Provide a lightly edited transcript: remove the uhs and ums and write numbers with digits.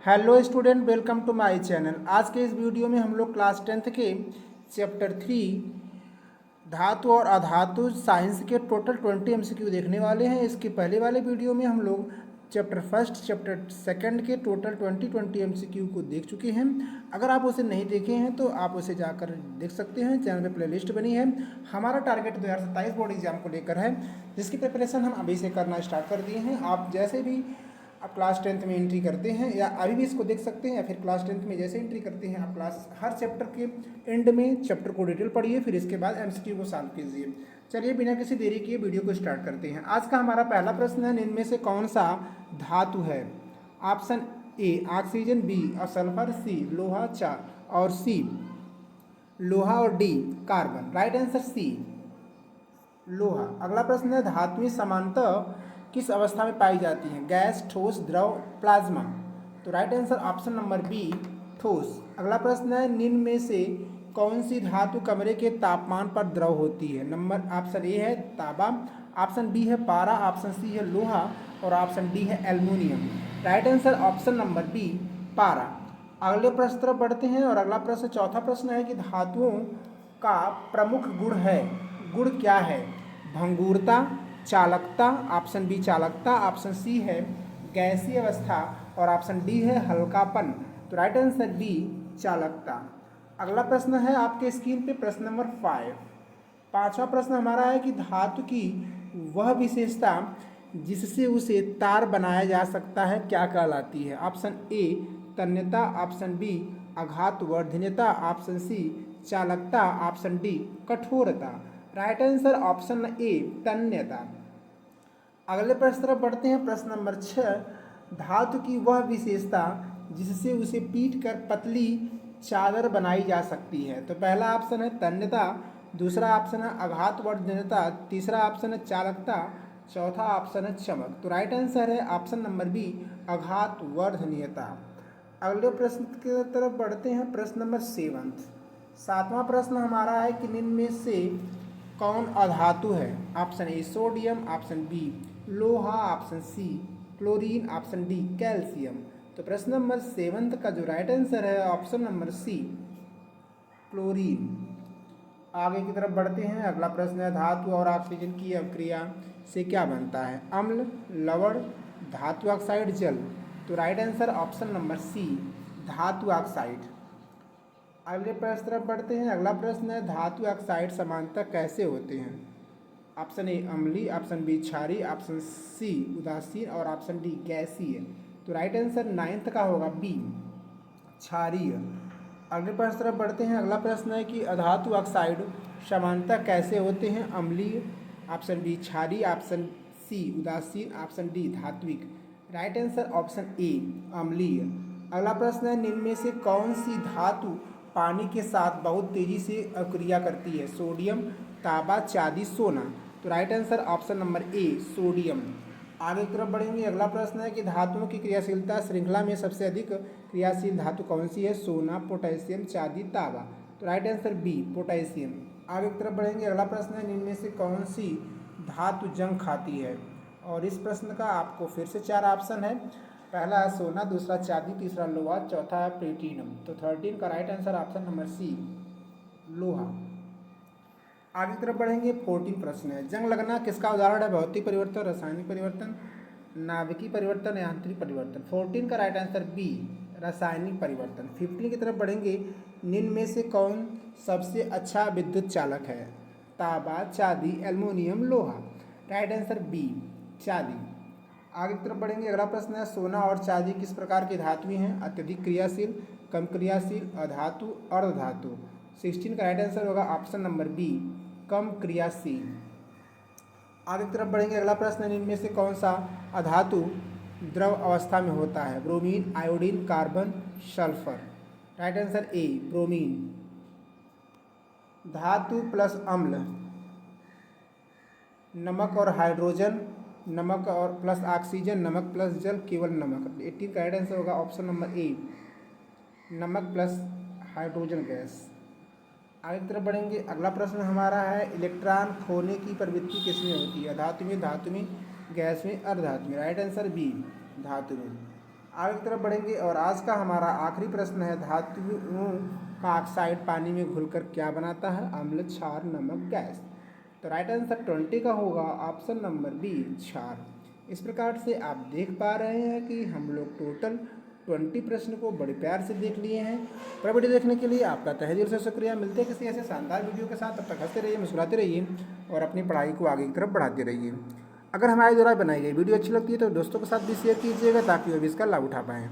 Hello student, welcome to my channel. आज के इस वीडियो में हम लोग क्लास 10th के चैप्टर 3 धातु और अधातु साइंस के टोटल 20 MCQ देखने वाले हैं। इसके पहले वाले वीडियो में हम लोग चैप्टर फर्स्ट चैप्टर सेकंड के टोटल 20 MCQ को देख चुके हैं। अगर आप उसे नहीं देखे हैं तो आप उसे जाकर देख सकते हैं। चैनल पे प्लेलिस्ट बनी है। हमारा टारगेट 2027 बोर्ड एग्जाम को लेकर है, जिसकी प्रिपरेशन हम अभी से करना स्टार्ट कर दिए हैं। आप जैसे भी आप क्लास 10th में एंट्री करते हैं या अभी भी इसको देख सकते हैं, या फिर क्लास 10th में जैसे एंट्री करते हैं आप क्लास हर चैप्टर के एंड में चैप्टर को डिटेल पढ़िए, फिर इसके बाद MCQ को सॉल्व कीजिए। चलिए बिना किसी देरी किए वीडियो को स्टार्ट करते हैं। आज का हमारा पहला प्रश्न है, इनमें से कौन सा धातु है? Option A oxygen, B sulphur, C लोहा, और सी लोहा और D carbon. Right answer C लोहा। अगला प्रश्न है, धातुएं सामान्यतः किस अवस्था में पाई जाती हैं? गैस, ठोस, द्रव, प्लाज्मा। तो right answer option number B ठोस। अगला प्रश्न है, निम्न में से कौन सी धातु कमरे के तापमान पर द्रव होती है? नंबर ऑप्शन ए है तांबा, ऑप्शन बी है पारा, ऑप्शन सी है लोहा और ऑप्शन डी है aluminium. Right answer option number B पारा। अगले प्रश्न तरफ बढ़ते हैं और अगला प्रश्न चौथा प्रश्न है कि धातुओं का प्रमुख गुण है, गुण क्या है? भंगुरता, चालकता, ऑप्शन बी चालकता, ऑप्शन सी है गैसीय अवस्था और ऑप्शन डी है हल्कापन। तो राइट आंसर बी चालकता। अगला प्रश्न है आपके स्क्रीन पे प्रश्न नंबर 5। पांचवा प्रश्न हमारा है कि धातु की वह विशेषता जिससे उसे तार बनाया जा सकता है क्या कहलाती है? ऑप्शन ए तन्यता, ऑप्शन बी आघातवर्धनीयता, ऑप्शन सी चालकता, ऑप्शन डी कठोरता। राइट आंसर ऑप्शन ए तन्यता। अगले प्रश्न तरफ बढ़ते हैं। प्रश्न नंबर 6, धातु की वह विशेषता जिससे उसे पीट कर पतली चादर बनाई जा सकती है। तो पहला ऑप्शन है तन्यता, दूसरा ऑप्शन है आघातवर्धनीयता, तीसरा ऑप्शन है चालकता, चौथा ऑप्शन है चमक। तो राइट आंसर है ऑप्शन नंबर बी आघातवर्धनीयता। अगले प्रश्न की तरफ बढ़ते हैं। प्रश्न नंबर 7। सातवां प्रश्न हमारा है कि निम्न में से कौन अधातु है? Option A sodium, option B लोहा, option C chlorine, option D calcium. तो प्रश्न नंबर 7 का जो राइट आंसर है ऑप्शन नंबर सी क्लोरीन। आगे की तरफ बढ़ते हैं। अगला प्रश्न है, धातु और ऑक्सीजन की अभिक्रिया से क्या बनता है? अम्ल, लवण, धातु ऑक्साइड, जल। तो right answer option number C धातु ऑक्साइड। अगले प्रश्न तरफ बढ़ते हैं। अगला प्रश्न है, धातु ऑक्साइड सामान्यतः कैसे होते हैं? ऑप्शन ए अम्लीय, ऑप्शन बी क्षारीय, ऑप्शन सी उदासीन और ऑप्शन डी गैसीय। तो राइट आंसर 9th का होगा बी क्षारीय। अगले प्रश्न तरफ बढ़ते हैं। अगला प्रश्न है कि अधातु ऑक्साइड सामान्यतः कैसे होते हैं? अम्लीय, ऑप्शन बी क्षारीय, ऑप्शन सी उदासीन, ऑप्शन डी धात्विक। राइट आंसर ऑप्शन ए अम्लीय। अगला प्रश्न है, निम्न में से कौन सी धातु पानी के साथ बहुत तेजी से अक्रिया करती है? सोडियम, तांबा, चांदी, सोना। तो right answer option number A sodium. आगे की तरफ बढ़ेंगे। अगला प्रश्न है कि धातुओं की क्रियाशीलता श्रृंखला में सबसे अधिक क्रियाशील धातु कौन सी है? सोना, पोटेशियम, चांदी, तांबा। तो राइट आंसर बी पोटेशियम। आगे की तरफ बढ़ेंगे। अगला प्रश्न है, निम्न में से कौन सी धातु जंग खाती है? और इस प्रश्न का आपको फिर से 4 ऑप्शन है। पहला है सोना, दूसरा चांदी, तीसरा लोहा, चौथा है प्लेटिनम। तो 13 का right answer option number C लोहा। आगे की तरफ बढ़ेंगे। 14 प्रश्न है, जंग लगना किसका उदाहरण है? भौतिक परिवर्तन, रासायनिक परिवर्तन, नाभिकीय परिवर्तन, यांत्रिक परिवर्तन। 14 का राइट आंसर बी रासायनिक परिवर्तन। 15 की तरफ बढ़ेंगे। निम्न में से कौन सबसे अच्छा विद्युत चालक है? तांबा, चांदी, एल्युमिनियम, लोहा। राइट आंसर बी चांदी। आगे की तरफ बढ़ेंगे। अगला प्रश्न है, सोना और चांदी किस प्रकार की धातुएं हैं? अत्यधिक क्रियाशील, कम क्रियाशील, अधातु, अर्धधातु। 16 का राइट आंसर होगा ऑप्शन नंबर बी कम क्रियाशील। आगे की तरफ बढ़ेंगे। अगला प्रश्न है, इनमें से कौन सा अधातु द्रव अवस्था में होता है? Bromine, iodine, carbon, sulphur. Right answer A bromine. धातु प्लस अम्ल, नमक और हाइड्रोजन, नमक और प्लस ऑक्सीजन, नमक प्लस जल, केवल नमक। 18 का राइट आंसर होगा ऑप्शन नंबर ए नमक प्लस हाइड्रोजन गैस। आगे की तरफ बढ़ेंगे। अगला प्रश्न हमारा है, इलेक्ट्रॉन खोने की प्रवृत्ति किसमें होती है? धातु में, गैस में, अर्धधातु में। राइट आंसर बी धातु में। आगे की तरफ बढ़ेंगे और आज का हमारा आखिरी प्रश्न है, धातुओं का ऑक्साइड पानी में घुलकर क्या बनाता है? अम्ल, क्षार, नमक, गैस। तो राइट आंसर 20 का होगा ऑप्शन नंबर बी, क्षार। इस प्रकार से आप देख पा रहे हैं कि हम लोग टोटल 20 प्रश्न को बड़े प्यार से देख लिए हैं। पूरा वीडियो देखने के लिए आपका तहे दिल से शुक्रिया। मिलते हैं किसी ऐसे शानदार वीडियो के साथ, तब तक हंसते रहिए, मुस्कुराते रहिए और अपनी पढ़ाई को आगे की तरफ बढ़ाते रहिए। अगर हमारे द्वारा बनाई गई वीडियो अच्छी लगती है तो दोस्तों के साथ भी शेयर कीजिएगा ताकि वो भी इसका लाभ उठा पाएँ।